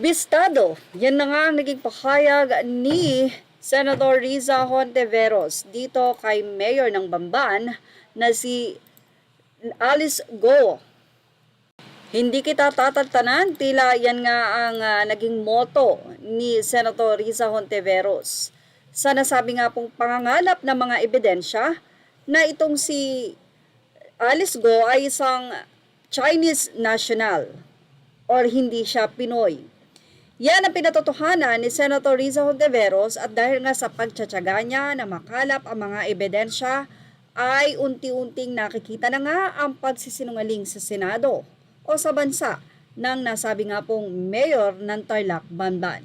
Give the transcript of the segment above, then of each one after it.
Bistado, yan na nga ang naging pahayag ni Senator Riza Hontiveros dito kay Mayor ng Bamban na si Alice Go. Hindi kita tatantanan, tila yan nga ang naging motto ni Senator Riza Hontiveros. Sa nasabi nga pong pangangalap ng mga ebidensya na itong si Alice Go ay isang Chinese national or hindi siya Pinoy. Yan ang pinatotohanan ni Senator Riza Hontiveros at dahil nga sa pagtsatsaga niya na makalap ang mga ebidensya ay unti-unting nakikita na nga ang pagsisinungaling sa Senado o sa bansa ng nasabi nga pong mayor ng Tarlac, Bamban.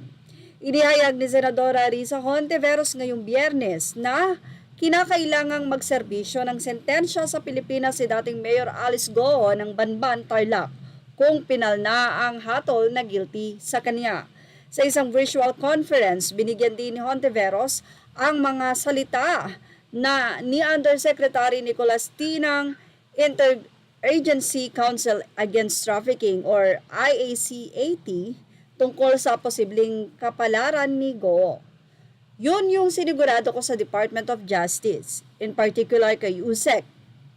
Inihayag ni Senadora Riza Hontiveros ngayong Biyernes na kinakailangang magserbisyo ng sentensya sa Pilipinas si dating Mayor Alice Go ng Bamban, Tarlac kung pinal na ang hatol na guilty sa kanya. Sa isang virtual conference, binigyan din ni Hontiveros ang mga salita na ni Undersecretary Nicolas T. ng Interagency Council Against Trafficking or IACAT tungkol sa posibleng kapalaran ni Go. Yun yung sinigurado ko sa Department of Justice, in particular kay USEC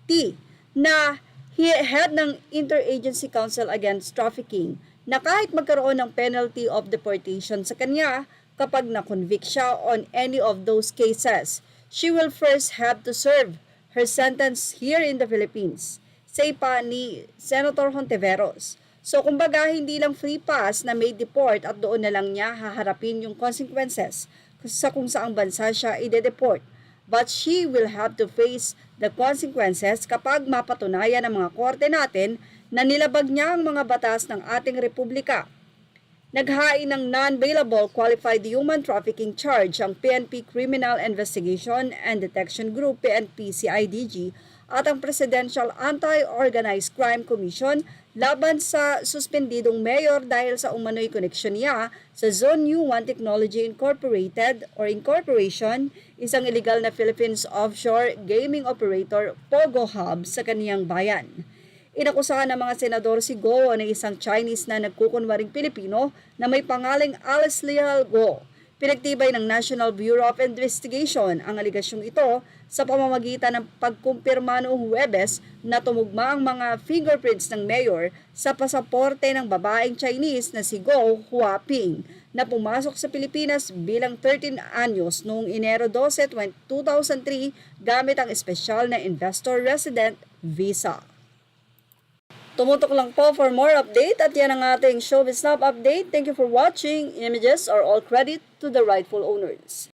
T, na head ng Interagency Council Against Trafficking na kahit magkaroon ng penalty of deportation sa kanya kapag na-convict siya on any of those cases, she will first have to serve her sentence here in the Philippines, say pa ni Senator Hontiveros. So kumbaga hindi lang free pass na may deport at doon na lang niya haharapin yung consequences sa kung saang bansa siya ide-deport. But she will have to face the consequences kapag mapatunayan ng mga korte natin na nilabag niya ang mga batas ng ating republika. Naghain ng non-bailable qualified human trafficking charge ang PNP Criminal Investigation and Detection Group PNP-CIDG at ang Presidential Anti-Organized Crime Commission laban sa suspendidong mayor dahil sa umano'y koneksyon niya sa Zone U1 Technology Incorporated or Incorporation, isang illegal na Philippines offshore gaming operator Pogo Hub sa kaniyang bayan. Inakusahan ng mga senador si Go na isang Chinese na nagkukunwaring Pilipino na may pangalang Alice Leal Go. Pinagtibay ng National Bureau of Investigation ang aligasyong ito sa pamamagitan ng pagkumpirma noong Huwebes na tumugma ang mga fingerprints ng mayor sa pasaporte ng babaeng Chinese na si Go Huaping na pumasok sa Pilipinas bilang 13 anyos noong Enero 12, 2003 gamit ang espesyal na investor resident visa. Tumutok lang po for more update at yan ang ating Showbiz Snap update. Thank you for watching. Images are all credit to the rightful owners.